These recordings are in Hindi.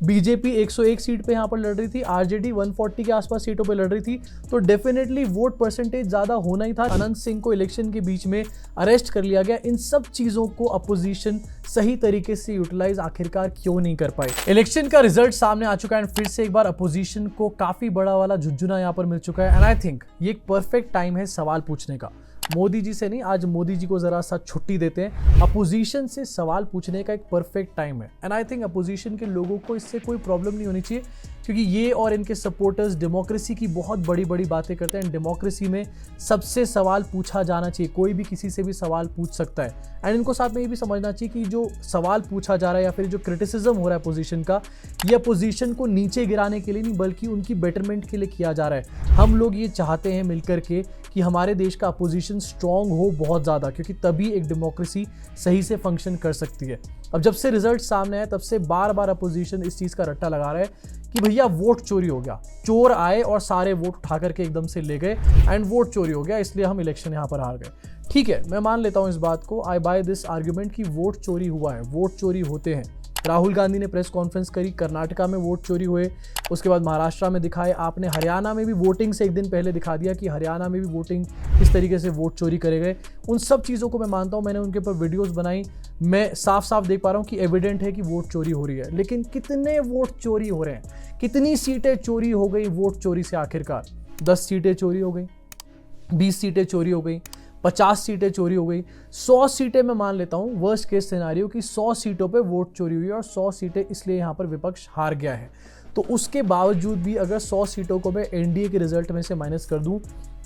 बीजेपी 101 सीट पे यहाँ पर लड़ रही थी, आरजेडी 140 के आसपास सीटों पे लड़ रही थी, तो डेफिनेटली वोट परसेंटेज ज्यादा होना ही था। अनंत सिंह को इलेक्शन के बीच में अरेस्ट कर लिया गया। इन सब चीजों को अपोजिशन सही तरीके से यूटिलाइज आखिरकार क्यों नहीं कर पाई। इलेक्शन का रिजल्ट सामने आ चुका है एंड फिर से एक बार अपोजिशन को काफी बड़ा वाला झुंझुना यहाँ पर मिल चुका है एंड आई थिंक ये एक परफेक्ट टाइम है सवाल पूछने का। मोदी जी से नहीं, आज मोदी जी को जरा सा छुट्टी देते हैं, अपोजिशन से सवाल पूछने का एक परफेक्ट टाइम है एंड आई थिंक अपोजिशन के लोगों को इससे कोई प्रॉब्लम नहीं होनी चाहिए, क्योंकि ये और इनके सपोर्टर्स डेमोक्रेसी की बहुत बड़ी बड़ी बातें करते हैं। डेमोक्रेसी में सबसे सवाल पूछा जाना चाहिए, कोई भी किसी से भी सवाल पूछ सकता है एंड इनको साथ में ये भी समझना चाहिए कि जो सवाल पूछा जा रहा है या फिर जो क्रिटिसिज्म हो रहा है अपोजिशन का, ये अपोजिशन को नीचे गिराने के लिए नहीं बल्कि उनकी बेटरमेंट के लिए किया जा रहा है। हम लोग ये चाहते हैं मिलकर के कि हमारे देश का अपोजिशन स्ट्रांग हो बहुत ज़्यादा, क्योंकि तभी एक डेमोक्रेसी सही से फंक्शन कर सकती है। अब जब से रिजल्ट सामने आए तब से बार बार अपोजिशन इस चीज़ का रट्टा लगा रहा है कि भैया वोट चोरी हो गया, चोर आए और सारे वोट उठा करके एकदम से ले गए एंड वोट चोरी हो गया, इसलिए हम इलेक्शन यहाँ पर हार गए। ठीक है, मैं मान लेता हूँ इस बात को, आई बाय दिस आर्ग्यूमेंट कि वोट चोरी हुआ है, वोट चोरी होते हैं। राहुल गांधी ने प्रेस कॉन्फ्रेंस करी, कर्नाटका में वोट चोरी हुए, उसके बाद महाराष्ट्र में दिखाए, आपने हरियाणा में भी वोटिंग से एक दिन पहले दिखा दिया कि हरियाणा में भी वोटिंग किस तरीके से वोट चोरी करे गए। उन सब चीज़ों को मैं मानता हूँ, मैंने उनके ऊपर वीडियोस बनाई, मैं साफ साफ देख पा रहा हूँ कि एविडेंट है कि वोट चोरी हो रही है। लेकिन कितने वोट चोरी हो रहे हैं, कितनी सीटें चोरी हो गई वोट चोरी से आखिरकार? 10 सीटें चोरी हो गई, 20 सीटें चोरी हो गई, 50 सीटें चोरी हो गई, 100 सीटें मैं मान लेता हूं वर्स्ट केस सिनेरियो कि 100 सीटों पे वोट चोरी हुई और 100 सीटें इसलिए यहां पर विपक्ष हार गया है। तो उसके बावजूद भी अगर 100 सीटों को मैं एनडीए के रिजल्ट में से माइनस कर दूं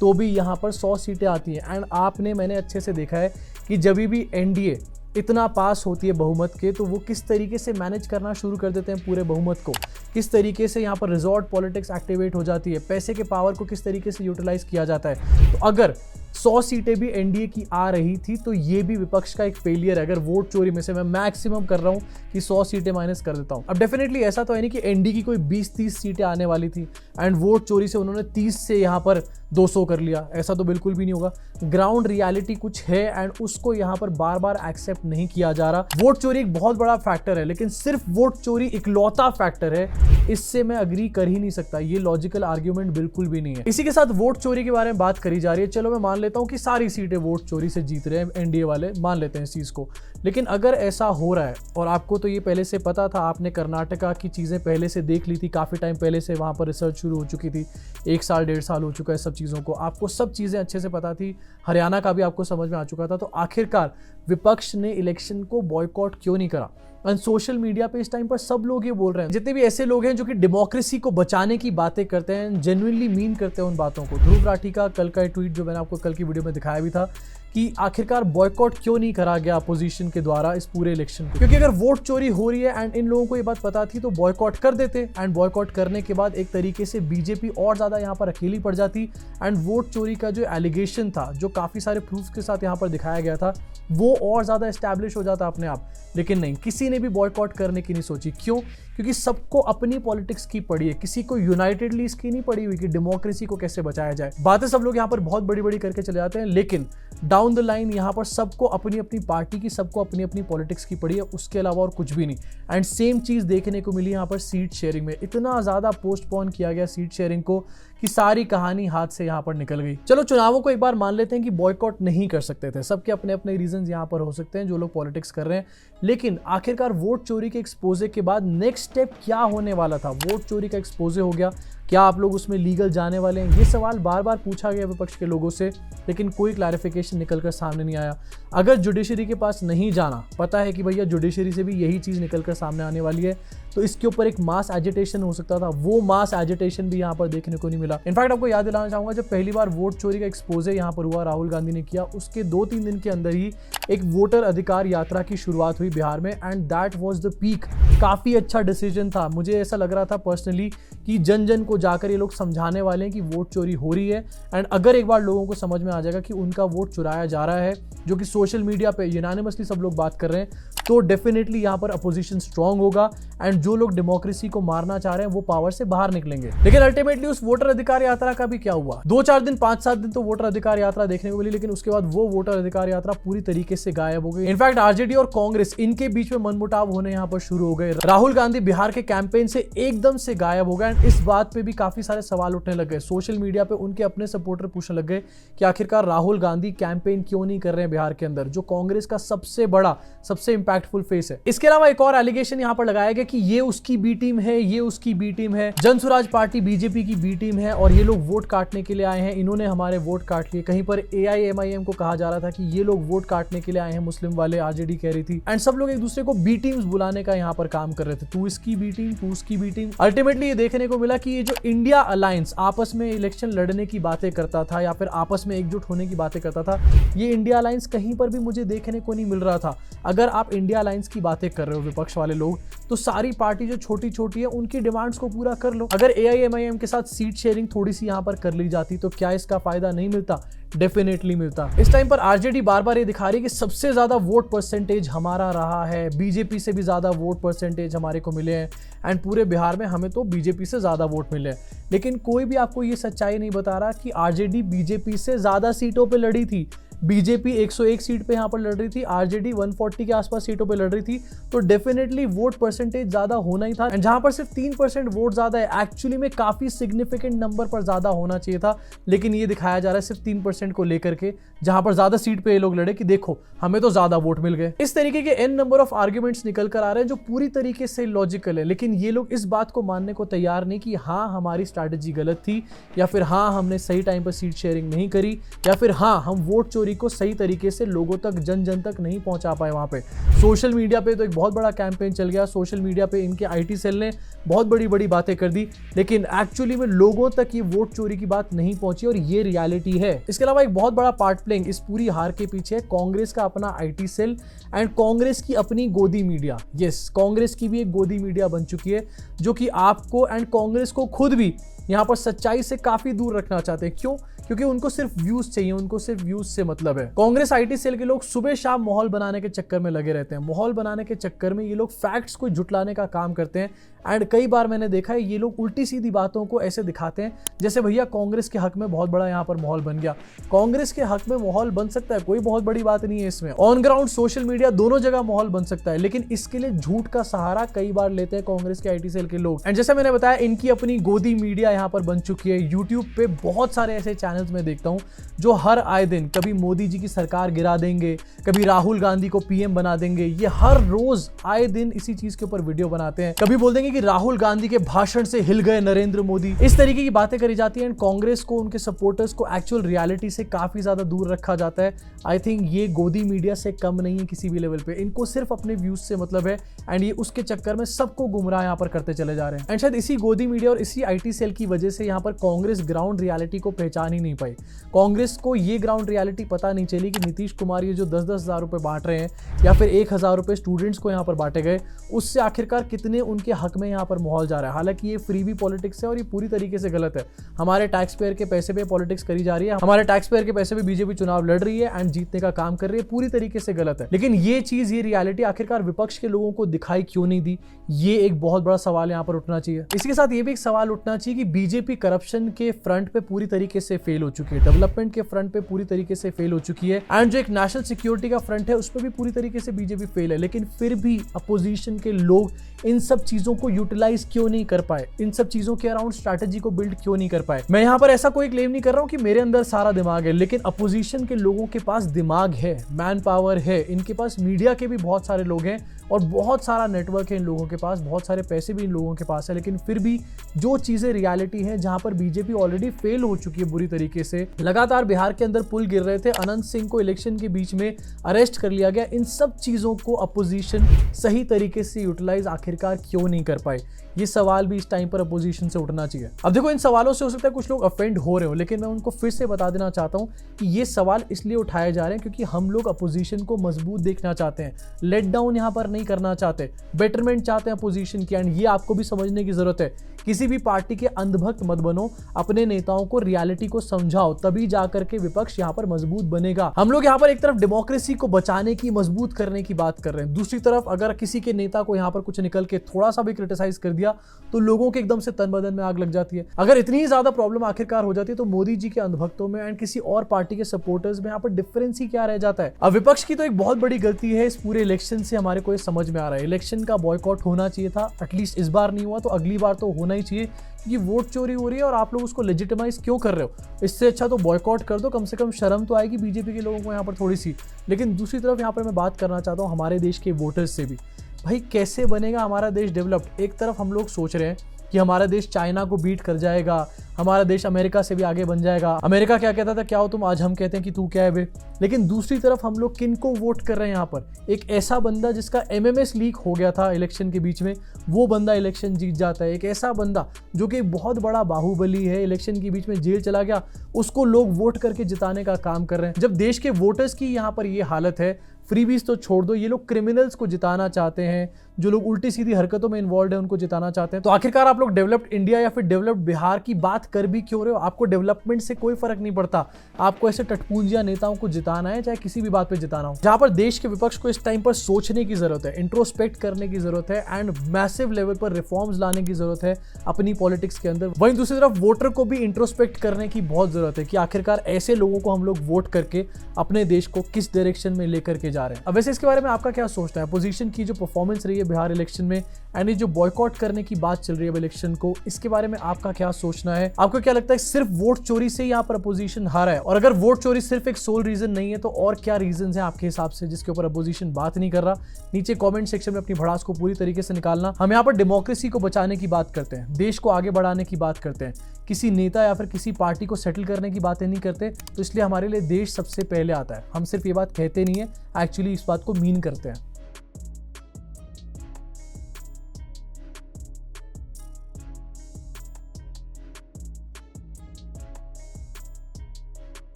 तो भी यहां पर 100 सीटें आती हैं एंड मैंने अच्छे से देखा है कि जब भी एनडीए इतना पास होती है बहुमत के, तो वो किस तरीके से मैनेज करना शुरू कर देते हैं पूरे बहुमत को, किस तरीके से यहाँ पर रिजॉर्ट पॉलिटिक्स एक्टिवेट हो जाती है, पैसे के पावर को किस तरीके से यूटिलाइज किया जाता है। तो अगर 100 सीटें भी एनडीए की आ रही थी तो ये भी विपक्ष का एक फेलियर है। अगर वोट चोरी में से मैं मैक्सिमम कर रहा हूँ कि 100 सीटें माइनस कर देता हूँ। अब डेफिनेटली ऐसा तो है नहीं कि एनडीए की कोई 20-30 सीटें आने वाली थी एंड वोट चोरी से उन्होंने 30 से यहाँ पर 200 कर लिया, ऐसा तो बिल्कुल भी नहीं होगा। ग्राउंड रियलिटी कुछ है एंड उसको यहाँ पर बार बार एक्सेप्ट नहीं किया जा रहा। वोट चोरी एक बहुत बड़ा फैक्टर है, लेकिन सिर्फ वोट चोरी इकलौता फैक्टर है, इससे मैं अग्री कर ही नहीं सकता। ये लॉजिकल आर्ग्यूमेंट बिल्कुल भी नहीं है। इसी के साथ वोट चोरी के बारे में बात करी जा रही है, चलो मैं मान लेता हूं कि सारी सीटें वोट चोरी से जीत रहे हैं एनडीए वाले, मान लेते हैं इस चीज को। लेकिन अगर ऐसा हो रहा है और आपको तो ये पहले से पता था, आपने कर्नाटका की चीजें पहले से देख ली थी, काफी टाइम पहले से वहां पर रिसर्च शुरू हो चुकी थी, 1 साल 1.5 साल हो चुका है सब चीजों को, आपको सब चीजें अच्छे से पता थी, हरियाणा का भी आपको समझ में आ चुका था, तो आखिरकार विपक्ष ने इलेक्शन को बॉयकॉट क्यों नहीं करा? एंड सोशल मीडिया पे इस टाइम पर सब लोग ये बोल रहे हैं, जितने भी ऐसे लोग हैं जो कि डेमोक्रेसी को बचाने की बातें करते हैं, जेन्युइनली मीन करते हैं उन बातों को। ध्रुव राठी का कल का ट्वीट जो मैंने आपको कल की वीडियो में दिखाया भी था कि आखिरकार बॉयकॉट क्यों नहीं करा गया अपोजिशन के द्वारा इस पूरे इलेक्शन को, क्योंकि अगर वोट चोरी हो रही है एंड इन लोगों को ये बात पता थी तो बॉयकॉट कर देते एंड बॉयकॉट करने के बाद एक तरीके से बीजेपी और ज्यादा यहाँ पर अकेली पड़ जाती एंड वोट चोरी का जो एलिगेशन था, जो काफी सारे प्रूफ के साथ यहाँ पर दिखाया गया था, वो और ज्यादा एस्टैब्लिश हो जाता अपने आप। लेकिन नहीं, किसी ने भी बॉयकॉट करने की नहीं सोची। क्यों? क्योंकि सबको अपनी पॉलिटिक्स की पड़ी है, किसी को यूनाइटेडली इसकी नहीं पड़ी हुई कि डेमोक्रेसी को कैसे बचाया जाए। बातें सब लोग यहाँ पर बहुत बड़ी बड़ी करके चले जाते हैं, लेकिन डाउन द लाइन यहाँ पर सबको अपनी अपनी पार्टी की, सबको अपनी अपनी पॉलिटिक्स की पड़ी है, उसके अलावा और कुछ भी नहीं। एंड सेम चीज देखने को मिली यहाँ पर सीट शेयरिंग में, इतना ज्यादा पोस्टपोन किया गया सीट शेयरिंग को कि सारी कहानी हाथ से यहाँ पर निकल गई। चलो चुनावों को एक बार मान लेते हैं कि बॉयकॉट नहीं कर सकते थे, सबके अपने अपने रीजंस यहाँ पर हो सकते हैं जो लोग पॉलिटिक्स कर रहे हैं, लेकिन आखिरकार वोट चोरी के एक्सपोजे के बाद नेक्स्ट स्टेप क्या होने वाला था? वोट चोरी का एक्सपोजे हो गया, क्या आप लोग उसमें लीगल जाने वाले हैं? ये सवाल बार बार पूछा गया विपक्ष के लोगों से, लेकिन कोई क्लैरिफिकेशन निकलकर सामने नहीं आया। अगर जुडिशरी के पास नहीं जाना, पता है कि भैया जुडिशरी से भी यही चीज़ निकलकर सामने आने वाली है, तो इसके ऊपर एक मास एजिटेशन हो सकता था, वो मास एजिटेशन भी यहाँ पर देखने को नहीं मिला। इनफैक्ट आपको याद दिलाना चाहूंगा, जब पहली बार वोट चोरी का एक्सपोजे यहाँ पर हुआ, राहुल गांधी ने किया, उसके 2-3 दिन के अंदर ही एक वोटर अधिकार यात्रा की शुरुआत हुई बिहार में and that was the peak. काफ़ी अच्छा डिसीजन था, मुझे ऐसा लग रहा था पर्सनली कि जन जन को जाकर ये लोग समझाने वाले हैं कि वोट चोरी हो रही है एंड अगर एक बार लोगों को समझ में आ जाएगा कि उनका वोट चुराया जा रहा है, जो कि सोशल मीडिया पे यूनानिमसली सब लोग बात कर रहे हैं, तो डेफिनेटली यहाँ पर अपोजिशन स्ट्रांग होगा एंड जो लोग डेमोक्रेसी को मारना चाह रहे हैं वो पावर से बाहर निकलेंगे। लेकिन अल्टीमेटली उस वोटर अधिकार यात्रा का भी क्या हुआ? 2-4 दिन 5-7 दिन तो वोटर अधिकार यात्रा देखने को मिली, लेकिन उसके बाद वो वोटर अधिकार यात्रा पूरी तरीके से गायब हो गई। इनफैक्ट आरजेडी और कांग्रेस इनके बीच में मनमुटाव होने यहाँ पर शुरू हो गए। राहुल गांधी बिहार के कैंपेन से एकदम से गायब हो गए एंड इस बात पे भी काफी सारे सवाल उठने लग गए। सोशल मीडिया पे उनके अपने सपोर्टर पूछने लग गए कि आखिरकार राहुल गांधी कैंपेन क्यों नहीं कर रहे हैं बिहार के अंदर, जो कांग्रेस का सबसे बड़ा सबसे इंपैक्टफुल फेस है। इसके अलावा एक और एलिगेशन यहाँ पर लगाया गया कि ये उसकी बी टीम है, ये उसकी बी टीम है, जन स्वराज पार्टी बीजेपी की बी टीम है और ये लोग वोट काटने के लिए आए हैं, इन्होंने हमारे वोट काट लिए। कहीं पर AIMIM को कहा जा रहा था कि ये लोग वोट काटने के लिए आए हैं मुस्लिम वाले, आरजेडी कह रही थी एंड सब लोग एक दूसरे को बी टीम्स बुलाने का यहाँ पर काम कर रहे थे, तू इसकी बी टीम, तू उसकी बी टीम। अल्टीमेटली ये देखने को मिला कि ये जो इंडिया अलायंस आपस में इलेक्शन लड़ने की बातें करता था या फिर आपस में एकजुट होने की बातें करता था, ये इंडिया अलायंस कहीं पर भी मुझे देखने को नहीं मिल रहा था। अगर आप इंडिया अलायंस की बातें कर रहे हो विपक्ष वाले लोग, तो सारी पार्टी जो छोटी छोटी है उनकी डिमांड्स को पूरा कर लो। अगर AIMIM के साथ सीट शेयरिंग थोड़ी सी यहाँ पर कर ली जाती तो क्या इसका फायदा नहीं मिलता? डेफिनेटली मिलता। इस टाइम पर आरजेडी बार बार ये दिखा रही है कि सबसे ज्यादा वोट परसेंटेज हमारा रहा है, बीजेपी से भी ज्यादा वोट परसेंटेज हमारे को मिले हैं एंड पूरे बिहार में हमें तो बीजेपी से ज्यादा वोट मिले हैं। लेकिन कोई भी आपको ये सच्चाई नहीं बता रहा कि आरजेडी बीजेपी से ज्यादा सीटों पे लड़ी थी। बीजेपी 101 सीट पे यहाँ पर लड़ रही थी, आरजेडी 140 के आसपास सीटों पे लड़ रही थी, तो डेफिनेटली वोट परसेंटेज ज्यादा होना ही था। एंड जहां पर सिर्फ 3% वोट ज्यादा है, एक्चुअली में काफी सिग्निफिकेंट नंबर पर ज्यादा होना चाहिए था, लेकिन ये दिखाया जा रहा है सिर्फ 3% को लेकर के, जहां पर ज्यादा सीट पे ये लोग लड़े कि देखो हमें तो ज्यादा वोट मिल गए। इस तरीके के n नंबर ऑफ आर्ग्यूमेंट्स निकल कर आ रहे हैं जो पूरी तरीके से लॉजिकल है, लेकिन ये लोग इस बात को मानने को तैयार नहीं कि हाँ हमारी स्ट्रैटेजी गलत थी, या फिर हाँ हमने सही टाइम पर सीट शेयरिंग नहीं करी, या फिर हाँ हम वोट चोरी को सही तरीके से लोगों तक जन जन तक नहीं पहुंचा पाए। वहां पे सोशल मीडिया पे तो एक बहुत बड़ा कैंपेन चल गया, सोशल मीडिया पे इनके IT सेल ने बहुत बड़ी बड़ी बातें कर दी, लेकिन एक्चुअली में लोगों तक ये वोट चोरी की बात नहीं पहुंची और ये रियलिटी है। इसके अलावा एक बहुत बड़ा पार्ट प्लेइंग इस पूरी हार के पीछे कांग्रेस का अपना IT सेल एंड कांग्रेस की अपनी गोदी मीडिया। यस, कांग्रेस की भी एक गोदी मीडिया बन चुकी है जो कि आपको एंड कांग्रेस को खुद भी यहाँ पर सच्चाई से काफी दूर रखना चाहते हैं। क्यों? क्योंकि उनको सिर्फ व्यूज चाहिए, उनको सिर्फ व्यूज से मतलब है। कांग्रेस IT सेल के लोग सुबह शाम माहौल बनाने के चक्कर में लगे रहते हैं। माहौल बनाने के चक्कर में ये लोग फैक्ट्स को जुटलाने का काम करते हैं एंड कई बार मैंने देखा है ये लोग उल्टी सीधी बातों को ऐसे दिखाते हैं जैसे भैया कांग्रेस के हक में बहुत बड़ा यहाँ पर माहौल बन गया। कांग्रेस के हक में माहौल बन सकता है, कोई बहुत बड़ी बात नहीं है इसमें। ऑन ग्राउंड सोशल मीडिया दोनों जगह माहौल बन सकता है, लेकिन इसके लिए झूठ का सहारा कई बार लेते हैं कांग्रेस के IT सेल के लोग। एंड जैसे मैंने बताया इनकी अपनी गोदी मीडिया यहाँ पर बन चुकी है। यूट्यूब पे बहुत सारे ऐसे चैनल्स में देखता हूँ जो हर आए दिन कभी मोदी जी की सरकार गिरा देंगे, कभी राहुल गांधी को PM बना देंगे। ये हर रोज आए दिन इसी चीज के ऊपर वीडियो बनाते हैं। कभी बोल देंगे कि राहुल गांधी के भाषण से हिल गए नरेंद्र मोदी। इस तरीके की बातें करी जाती है एंड कांग्रेस को, उनके सपोर्टर्स को एक्चुअल रियलिटी से काफी ज्यादा दूर रखा जाता है। आई थिंक ये गोदी मीडिया से कम नहीं है किसी भी लेवल पे। इनको सिर्फ अपने व्यूज से मतलब है एंड ये उसके चक्कर में सबको गुमराह यहाँ पर करते चले जा रहे हैं। एंड शायद इसी गोदी मीडिया और इसी IT सेल की वजह से यहाँ पर कांग्रेस ग्राउंड रियलिटी को पहचान ही नहीं पाई। कांग्रेस को ये ग्राउंड रियलिटी पता नहीं चली कि नीतीश कुमार ये जो 10-10 हज़ार रुपए बांट रहे हैं या फिर 1,000 रुपए स्टूडेंट्स को यहाँ पर बांटे गए, उससे आखिरकार कितने उनके हक में यहाँ पर माहौल जा रहा है। हालांकि ये फ्रीबी पॉलिटिक्स है और ये पूरी तरीके से गलत है। हमारे टैक्स पेयर के पैसे पे पॉलिटिक्स करी जा रही है, हमारे टैक्स पेयर के पैसे पे बीजेपी चुनाव लड़ रही है एंड जीतने का काम कर रही है, पूरी तरीके से गलत है। लेकिन ये चीज, ये रियलिटी आखिरकार विपक्ष के लोगों को दिखाई क्यों नहीं दी, ये एक बहुत बड़ा सवाल यहाँ पर उठना चाहिए। इसी के साथ ये भी एक सवाल उठना चाहिए कि बीजेपी करप्शन के फ्रंट पे पूरी तरीके से फेल हो चुकी है, डेवलपमेंट के फ्रंट पे पूरी तरीके से फेल हो चुकी है एंड जो एक नेशनल सिक्योरिटी का फ्रंट है उस पर भी पूरी तरीके से बीजेपी फेल है। लेकिन फिर भी अपोजिशन के लोग इन सब चीजों को यूटिलाइज क्यों नहीं कर पाए, इन सब चीजों के अराउंड स्ट्रैटेजी को बिल्ड क्यों नहीं कर पाए। मैं यहाँ पर ऐसा कोई क्लेम नहीं कर रहा हूँ कि मेरे अंदर सारा दिमाग है, लेकिन अपोजिशन के लोगों के पास दिमाग है, मैन पावर है, इनके पास मीडिया के भी बहुत सारे लोग हैं और बहुत सारा नेटवर्क है इन लोगों के पास, बहुत सारे पैसे भी इन लोगों के पास है। लेकिन फिर भी जो चीजें रियलिटी है, जहां पर बीजेपी ऑलरेडी फेल हो चुकी है बुरी तरीके से, लगातार बिहार के अंदर पुल गिर रहे थे, अनंत सिंह को इलेक्शन के बीच में अरेस्ट कर लिया गया, इन सब चीजों को अपोजिशन सही तरीके से यूटिलाइज आखिरकार क्यों नहीं कर पाए, ये सवाल भी इस टाइम पर अपोजिशन से उठना चाहिए। अब देखो, इन सवालों से हो सकता है कुछ लोग ऑफेंड हो रहे हो, लेकिन मैं उनको फिर से बता देना चाहता हूं कि ये सवाल इसलिए उठाए जा रहे हैं क्योंकि हम लोग अपोजिशन को मजबूत देखना चाहते हैं, लेट डाउन यहां पर नहीं करना चाहते, बेटरमेंट चाहते हैं अपोजिशन की। एंड ये आपको भी समझने की जरूरत है किसी भी पार्टी के अंधभक्त मत बनो, अपने नेताओं को रियलिटी को समझाओ, तभी जाकर के विपक्ष यहाँ पर मजबूत बनेगा। हम लोग यहाँ पर एक तरफ डेमोक्रेसी को बचाने की, मजबूत करने की बात कर रहे हैं, दूसरी तरफ अगर किसी के नेता को यहाँ पर कुछ निकल के थोड़ा सा भी क्रिटिसाइज कर दिया तो लोगों के एकदम से तन बदन में आग लग जाती है। अगर इतनी ज्यादा प्रॉब्लम आखिरकार हो जाती है तो मोदी जी के अंधभक्तों में एंड किसी और पार्टी के सपोर्टर्स में यहाँ पर डिफरेंस ही क्या रह जाता है। अब विपक्ष की तो एक बहुत बड़ी गलती है इस पूरे इलेक्शन से, हमारे को ये समझ में आ रहा है। इलेक्शन का बॉयकॉट होना चाहिए था, एटलीस्ट इस बार नहीं हुआ तो अगली बार तो होना ही चाहिए, कि वोट चोरी हो रही है और आप लोग उसको लेजिटिमाइज क्यों कर रहे हो। इससे अच्छा तो बॉयकॉट कर दो, कम से कम शर्म तो आएगी बीजेपी के लोगों को यहाँ पर थोड़ी सी। लेकिन दूसरी तरफ यहाँ पर मैं बात करना चाहता हूँ हमारे देश के वोटर्स से भी। भाई कैसे बनेगा हमारा देश डेवलप्ड? एक तरफ हम लोग सोच रहे हैं कि हमारा देश चाइना को बीट कर जाएगा, हमारा देश अमेरिका से भी आगे बन जाएगा। अमेरिका क्या कहता था, क्या हो तुम, आज हम कहते हैं कि तू क्या है बे। लेकिन दूसरी तरफ हम लोग किन को वोट कर रहे हैं यहाँ पर? एक ऐसा बंदा जिसका MMS लीक हो गया था इलेक्शन के बीच में, वो बंदा इलेक्शन जीत जाता है। एक ऐसा बंदा जो कि बहुत बड़ा बाहुबली है, इलेक्शन के बीच में जेल चला गया, उसको लोग वोट करके जिताने का काम कर रहे हैं। जब देश के वोटर्स की यहाँ पर ये हालत है, फ्रीबीज तो छोड़ दो, ये लोग क्रिमिनल्स को जिताना चाहते हैं, जो लोग उल्टी सीधी हरकतों में इन्वॉल्व है उनको जिताना चाहते हैं, तो आखिरकार आप लोग डेवलप्ड इंडिया या फिर डेवलप्ड बिहार की बात कर भी क्यों रहे हो? आपको डेवलपमेंट से कोई फर्क नहीं पड़ता, आपको ऐसे टटपूंजिया नेताओं को जिताना है, चाहे किसी भी बात पे जिताना हो। जहां पर देश के विपक्ष को इस टाइम पर सोचने की जरूरत है, इंट्रोस्पेक्ट करने की जरूरत है एंड मैसिव लेवल पर रिफॉर्म्स लाने की जरूरत है अपनी पॉलिटिक्स के अंदर। वहीं दूसरी तरफ वोटर को भी इंट्रोस्पेक्ट करने की बहुत जरूरत है कि आखिरकार ऐसे लोगों को हम लोग वोट करके अपने देश को किस डायरेक्शन में लेकर के जा रहे हैं। अब वैसे इसके बारे में आपका क्या सोचना है? अपोजिशन की जो परफॉर्मेंस रही है बिहार इलेक्शन में एंड जो बॉयकॉट करने की बात चल रही है इलेक्शन को, इसके बारे में आपका क्या सोचना है? आपको क्या लगता है सिर्फ वोट चोरी से यहाँ पर अपोजिशन हारा है? और अगर वोट चोरी सिर्फ एक सोल रीजन नहीं है तो और क्या रीजन है आपके हिसाब से जिसके ऊपर अपोजिशन बात नहीं कर रहा? नीचे कमेंट सेक्शन में अपनी भड़ास को पूरी तरीके से निकालना। हम यहाँ पर डेमोक्रेसी को बचाने की बात करते हैं, देश को आगे बढ़ाने की बात करते हैं, किसी नेता या फिर किसी पार्टी को सेटल करने की बातें नहीं करते, तो इसलिए हमारे लिए देश सबसे पहले आता है। हम सिर्फ ये बात कहते नहीं है, एक्चुअली इस बात को मीन करते हैं।